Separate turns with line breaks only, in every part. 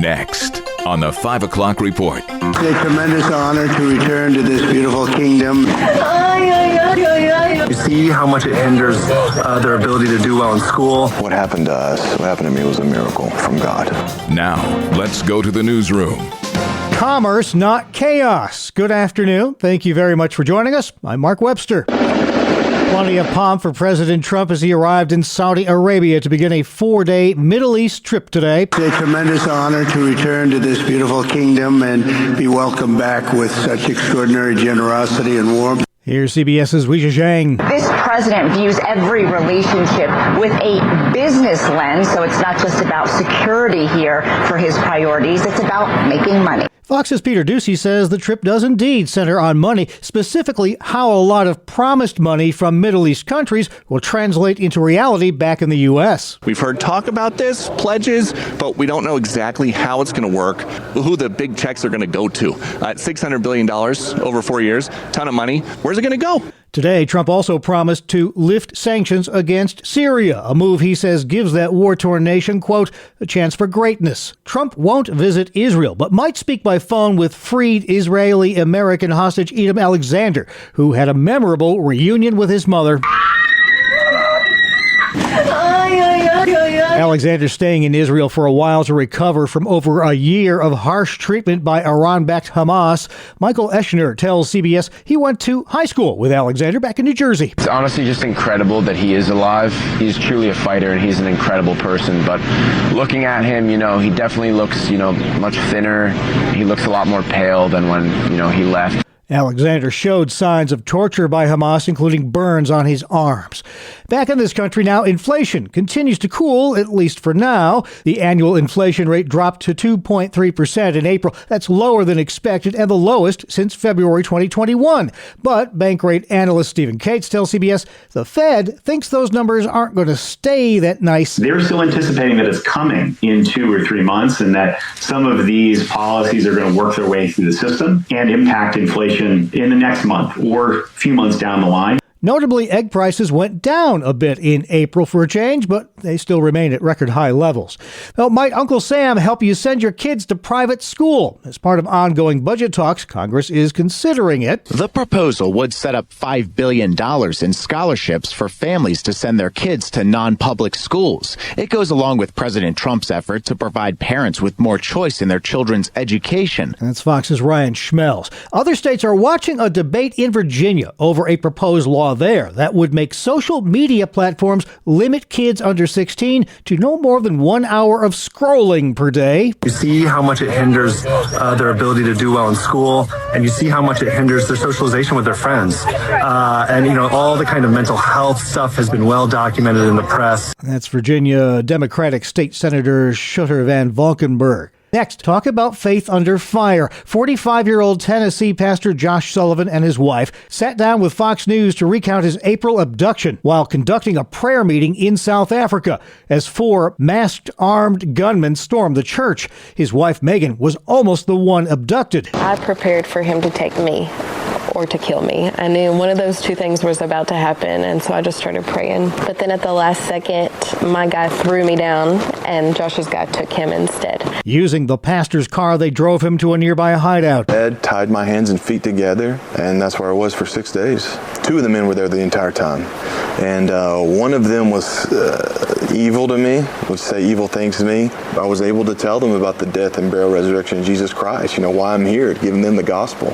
Next on the 5 o'clock report.
It's a tremendous honor to return to this beautiful kingdom.
You see how much it hinders their ability to do well in school.
What happened to us, what happened to me was a miracle from God.
Now, let's go to the newsroom.
Commerce, not chaos. Good afternoon. Thank you very much for joining us. I'm Mark Webster. Plenty of pomp for President Trump as he arrived in Saudi Arabia to begin a 4-day Middle East trip today.
It's a tremendous honor to return to this beautiful kingdom and be welcomed back with such extraordinary generosity and warmth.
Here's CBS's Weijia Zhang.
This president views every relationship with a business lens, so it's not just about security here for his priorities, it's about making money.
Fox's Peter Doocy says the trip does indeed center on money, specifically how a lot of promised money from Middle East countries will translate into reality back in the U.S.
We've heard talk about this, pledges, but we don't know exactly how it's going to work, who the big checks are going to go to. $600 billion over 4 years, ton of money. Where's it going to go?
Today, Trump also promised to lift sanctions against Syria, a move he says gives that war-torn nation, quote, a chance for greatness. Trump won't visit Israel, but might speak by phone with freed Israeli-American hostage Edom Alexander, who had a memorable reunion with his mother. Alexander staying in Israel for a while to recover from over a year of harsh treatment by Iran-backed Hamas. Michael Eschner tells CBS he went to high school with Alexander back in New Jersey.
It's honestly just incredible that he is alive. He's truly a fighter, and he's an incredible person. But looking at him, he definitely looks, much thinner. He looks a lot more pale than when, he left.
Alexander showed signs of torture by Hamas, including burns on his arms. Back in this country now, inflation continues to cool, at least for now. The annual inflation rate dropped to 2.3% in April. That's lower than expected and the lowest since February 2021. But bank rate analyst Stephen Cates tells CBS the Fed thinks those numbers aren't going to stay that nice.
They're still anticipating that it's coming in 2 or 3 months and that some of these policies are going to work their way through the system and impact inflation in the next month or a few months down the line.
Notably, egg prices went down a bit in April for a change, but they still remain at record high levels. Well, might Uncle Sam help you send your kids to private school? As part of ongoing budget talks, Congress is considering it.
The proposal would set up $5 billion in scholarships for families to send their kids to non-public schools. It goes along with President Trump's effort to provide parents with more choice in their children's education.
That's Fox's Ryan Schmelz. Other states are watching a debate in Virginia over a proposed law there that would make social media platforms limit kids under 16 to no more than 1 hour of scrolling per day.
You see how much it hinders their ability to do well in school, and you see how much it hinders their socialization with their friends. And all the kind of mental health stuff has been well documented in the press.
That's Virginia Democratic State Senator Shutter Van Valkenburg. Next, talk about faith under fire. 45-year-old Tennessee pastor Josh Sullivan and his wife sat down with Fox News to recount his April abduction while conducting a prayer meeting in South Africa as 4 masked armed gunmen stormed the church. His wife Megan was almost the one abducted.
I prepared for him to take me or to kill me. I knew one of those two things was about to happen, and so I just started praying. But then at the last second, my guy threw me down, and Josh's guy took him instead.
Using the pastor's car, they drove him to a nearby hideout.
Ed tied my hands and feet together, and that's where I was for 6 days. 2 of the men were there the entire time, and one of them was evil to me, would say evil things to me. I was able to tell them about the death and burial, resurrection of Jesus Christ, why I'm here, giving them the gospel.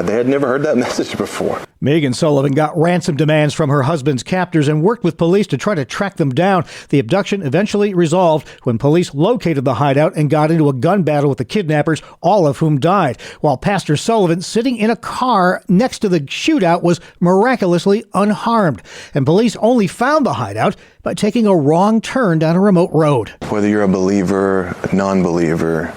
They had never heard that message before.
Megan Sullivan got ransom demands from her husband's captors and worked with police to try to track them down. The abduction eventually resolved when police located the hideout and got into a gun battle with the kidnappers, all of whom died, while Pastor Sullivan, sitting in a car next to the shootout, was miraculously unharmed. And police only found the hideout by taking a wrong turn down a remote road.
Whether you're a believer, non-believer,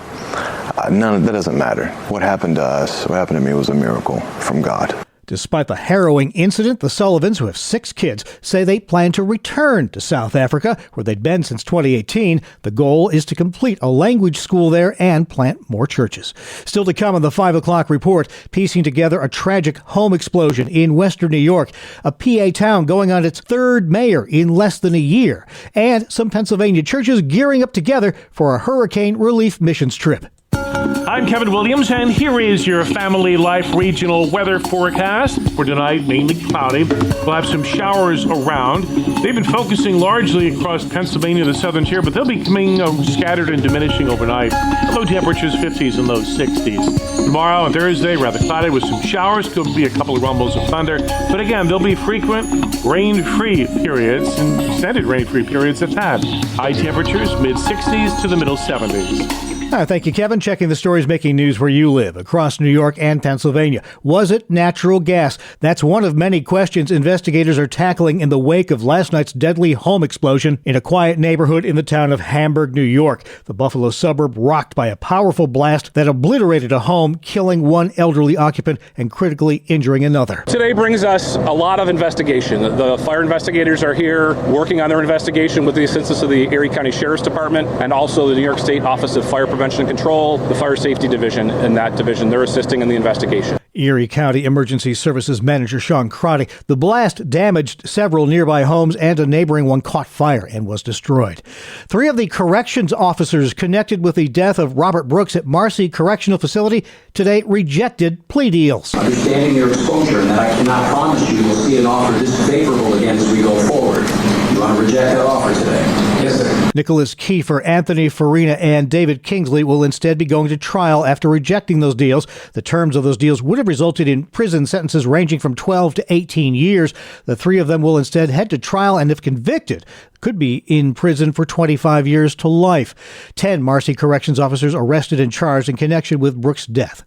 that doesn't matter. What happened to us, what happened to me was a miracle from God.
Despite the harrowing incident, the Sullivans, who have 6 kids, say they plan to return to South Africa, where they'd been since 2018. The goal is to complete a language school there and plant more churches. Still to come on the 5 o'clock report, piecing together a tragic home explosion in western New York, a PA town going on its 3rd mayor in less than a year, and some Pennsylvania churches gearing up together for a hurricane relief missions trip.
I'm Kevin Williams, and here is your Family Life regional weather forecast. For tonight, mainly cloudy. We'll have some showers around. They've been focusing largely across Pennsylvania, the southern tier, but they'll be coming scattered and diminishing overnight. Low temperatures, 50s and low 60s. Tomorrow and Thursday, rather cloudy with some showers. Could be a couple of rumbles of thunder. But again, there'll be frequent rain-free periods and extended rain-free periods at that. High temperatures, mid-60s to the middle 70s.
Thank you, Kevin. Checking the stories making news where you live, across New York and Pennsylvania. Was it natural gas? That's one of many questions investigators are tackling in the wake of last night's deadly home explosion in a quiet neighborhood in the town of Hamburg, New York. The Buffalo suburb rocked by a powerful blast that obliterated a home, killing one elderly occupant and critically injuring another.
Today brings us a lot of investigation. The fire investigators are here working on their investigation with the assistance of the Erie County Sheriff's Department and also the New York State Office of Fire Prevention and Control, the Fire Safety Division. In that division, they're assisting in the investigation.
Erie County Emergency Services Manager Sean Crotty. The blast damaged several nearby homes and a neighboring one caught fire and was destroyed. 3 of the corrections officers connected with the death of Robert Brooks at Marcy Correctional Facility today rejected plea deals.
Understanding your exposure and that I cannot promise you will see an offer this favorable again as we go forward. You want to reject that offer today? Yes, sir.
Nicholas Kiefer, Anthony Farina, and David Kingsley will instead be going to trial after rejecting those deals. The terms of those deals would have resulted in prison sentences ranging from 12 to 18 years. The 3 of them will instead head to trial and, if convicted, could be in prison for 25 years to life. 10 Marcy Corrections officers arrested and charged in connection with Brooks' death.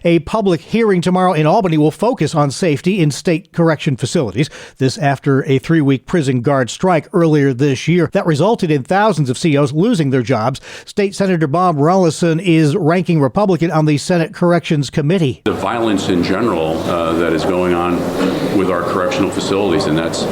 A public hearing tomorrow in Albany will focus on safety in state correction facilities. This after a 3-week prison guard strike earlier this year that resulted in thousands of COs losing their jobs. State Senator Bob Rollison is ranking Republican on the Senate Corrections Committee.
The violence in general that is going on with our correctional facilities, and that's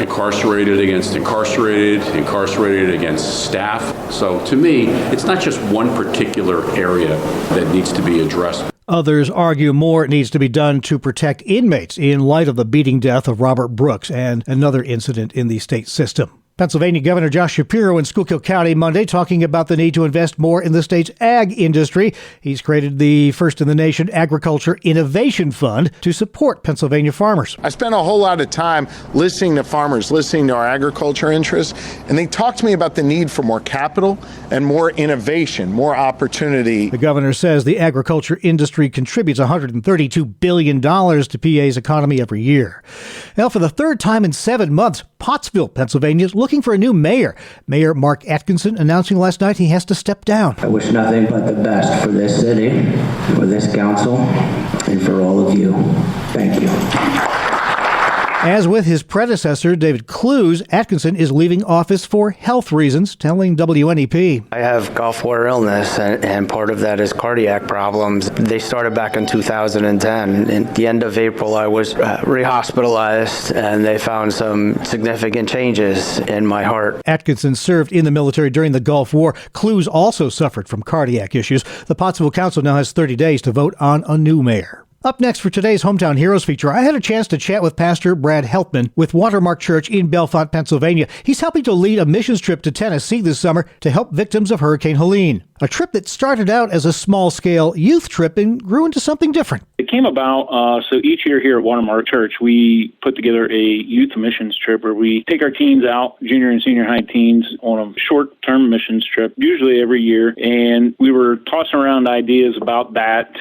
incarcerated against incarcerated against staff. So to me, it's not just one particular area that needs to be addressed.
Others argue more needs to be done to protect inmates in light of the beating death of Robert Brooks and another incident in the state system. Pennsylvania Governor Josh Shapiro in Schuylkill County Monday talking about the need to invest more in the state's ag industry. He's created the first in the nation Agriculture Innovation Fund to support Pennsylvania farmers.
I spent a whole lot of time listening to farmers, listening to our agriculture interests, and they talked to me about the need for more capital and more innovation, more opportunity.
The governor says the agriculture industry contributes $132 billion to PA's economy every year. Now, for the 3rd time in 7 months, Pottsville, Pennsylvania is looking for a new mayor. Mayor Mark Atkinson announcing last night he has to step down.
I wish nothing but the best for this city, for this council, and for all of you. Thank you.
As with his predecessor, David Clues, Atkinson is leaving office for health reasons, telling WNEP.
I have Gulf War illness, and part of that is cardiac problems. They started back in 2010. At the end of April, I was rehospitalized, and they found some significant changes in my heart.
Atkinson served in the military during the Gulf War. Clues also suffered from cardiac issues. The Pottsville Council now has 30 days to vote on a new mayor. Up next for today's Hometown Heroes feature, I had a chance to chat with Pastor Brad Helpman with Watermark Church in Bellefonte, Pennsylvania. He's helping to lead a missions trip to Tennessee this summer to help victims of Hurricane Helene. A trip that started out as a small-scale youth trip and grew into something different.
It came about, so each year here at Watermark Church, we put together a youth missions trip where we take our teens out, junior and senior high teens, on a short-term missions trip, usually every year. And we were tossing around ideas about that.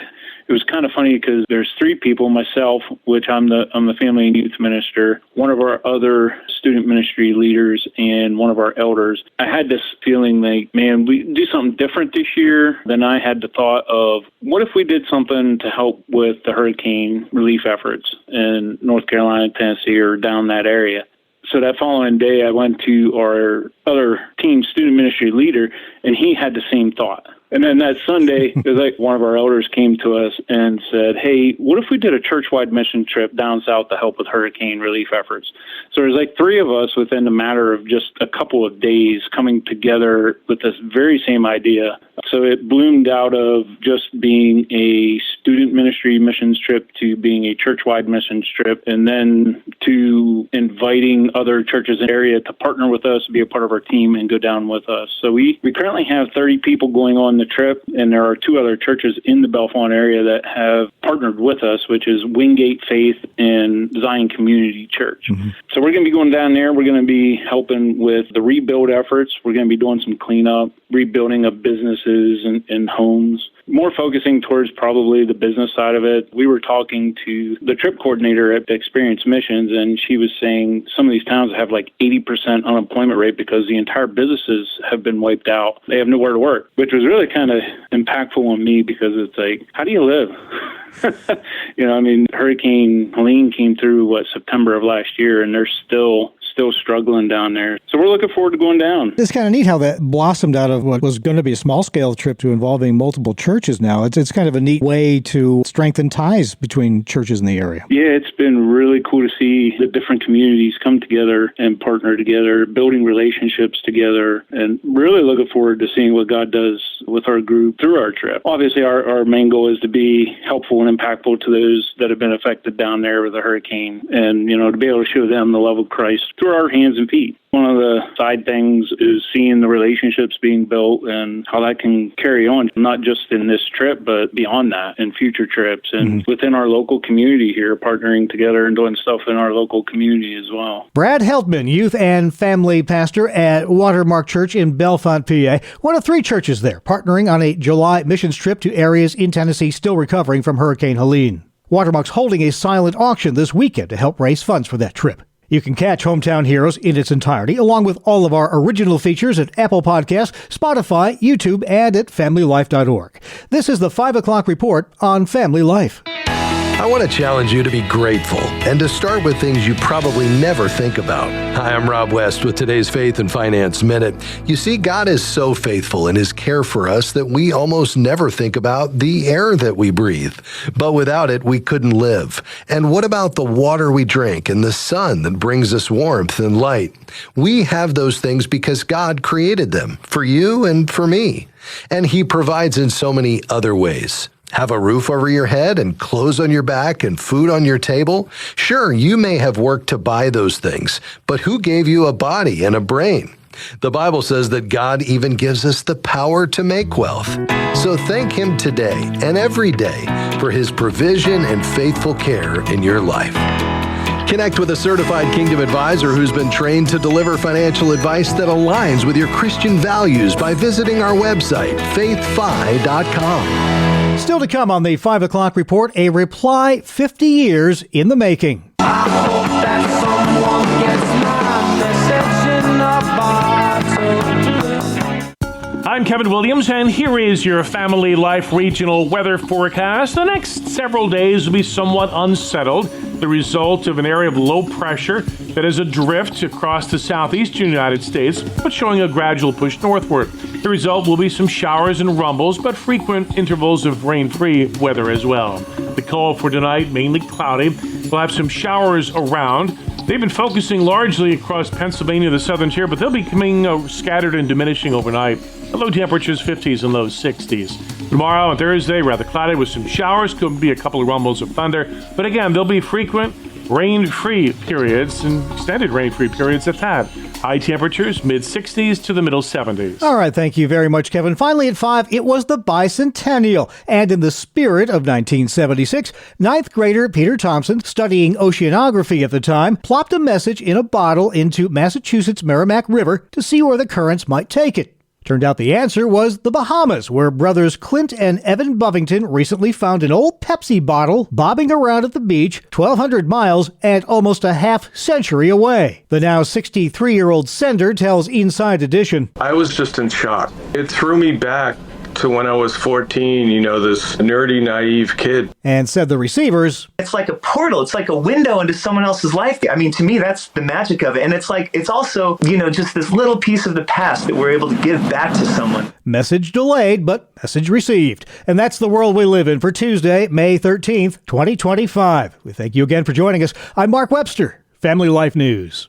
It was kind of funny because there's 3 people, myself, which I'm the family and youth minister, one of our other student ministry leaders, and one of our elders. I had this feeling like, man, we do something different this year. Then I had the thought of, what if we did something to help with the hurricane relief efforts in North Carolina, Tennessee, or down that area? So that following day, I went to our other team student ministry leader, and he had the same thought. And then that Sunday, it was like one of our elders came to us and said, hey, what if we did a church-wide mission trip down south to help with hurricane relief efforts? So there's like three of us within a matter of just a couple of days coming together with this very same idea. So it bloomed out of just being a student ministry missions trip to being a church-wide missions trip, and then to inviting other churches in the area to partner with us, be a part of our team, and go down with us. So we currently have 30 people going on the trip, and there are two other churches in the Bellefonte area that have partnered with us, which is Wingate Faith and Zion Community Church. Mm-hmm. So we're going to be going down there. We're going to be helping with the rebuild efforts. We're going to be doing some cleanup, rebuilding of businesses and homes, more focusing towards probably the business side of it. We were talking to the trip coordinator at Experience Missions, and she was saying some of these towns have like 80% unemployment rate because the entire businesses have been wiped out. They have nowhere to work, which was really kind of impactful on me because it's like, how do you live? Hurricane Helene came through, September of last year, and they're still struggling down there. So we're looking forward to going down.
It's kind of neat how that blossomed out of what was going to be a small-scale trip to involving multiple churches now. It's kind of a neat way to strengthen ties between churches in the area.
Yeah, it's been really cool to see the different communities come together and partner together, building relationships together, and really looking forward to seeing what God does with our group through our trip. Obviously, our main goal is to be helpful and impactful to those that have been affected down there with the hurricane, and, to be able to show them the love of Christ through our hands and feet. One of the side things is seeing the relationships being built and how that can carry on, not just in this trip, but beyond that, in future trips and within our local community here, partnering together and doing stuff in our local community as well.
Brad Heldman, youth and family pastor at Watermark Church in Bellefonte, PA, one of three churches there, partnering on a July missions trip to areas in Tennessee still recovering from Hurricane Helene. Watermark's holding a silent auction this weekend to help raise funds for that trip. You can catch Hometown Heroes in its entirety, along with all of our original features at Apple Podcasts, Spotify, YouTube, and at FamilyLife.org. This is the 5 o'clock report on Family Life.
I want to challenge you to be grateful and to start with things you probably never think about. Hi, I'm Rob West with today's Faith and Finance Minute. You see, God is so faithful in His care for us that we almost never think about the air that we breathe. But without it, we couldn't live. And what about the water we drink and the sun that brings us warmth and light? We have those things because God created them for you and for me. And He provides in so many other ways. Have a roof over your head and clothes on your back and food on your table? Sure, you may have worked to buy those things, but who gave you a body and a brain? The Bible says that God even gives us the power to make wealth. So thank Him today and every day for His provision and faithful care in your life. Connect with a certified Kingdom advisor who's been trained to deliver financial advice that aligns with your Christian values by visiting our website, faithfi.com.
Still to come on the 5 o'clock report, a reply 50 years in the making.
I hope that someone gets my message in a bottle.
I'm Kevin Williams, and here is your Family Life regional weather forecast. The next several days will be somewhat unsettled, the result of an area of low pressure that is adrift across the southeastern United States, but showing a gradual push northward. The result will be some showers and rumbles, but frequent intervals of rain-free weather as well. The call for tonight, mainly cloudy. We'll have some showers around. They've been focusing largely across Pennsylvania, the southern tier, but they'll be coming scattered and diminishing overnight. The low temperatures 50s and low 60s. Tomorrow and Thursday, rather cloudy with some showers. Could be a couple of rumbles of thunder. But again, there'll be frequent rain-free periods and extended rain-free periods at that. High temperatures, mid-60s to the middle 70s.
All right, thank you very much, Kevin. Finally at 5, it was the bicentennial. And in the spirit of 1976, ninth grader Peter Thompson, studying oceanography at the time, plopped a message in a bottle into Massachusetts' Merrimack River to see where the currents might take it. Turned out the answer was the Bahamas, where brothers Clint and Evan Bovington recently found an old Pepsi bottle bobbing around at the beach 1,200 miles and almost a half-century away. The now 63-year-old sender tells Inside Edition,
I was just in shock. It threw me back
to when I was 14, this nerdy, naive kid.
And said the receivers,
it's like a portal. It's like a window into someone else's life. I mean, to me, that's the magic of it. And it's also, just this little piece of the past that we're able to give back to someone.
Message delayed, but message received. And that's the world we live in for Tuesday, May 13th, 2025. We thank you again for joining us. I'm Mark Webster, Family Life News.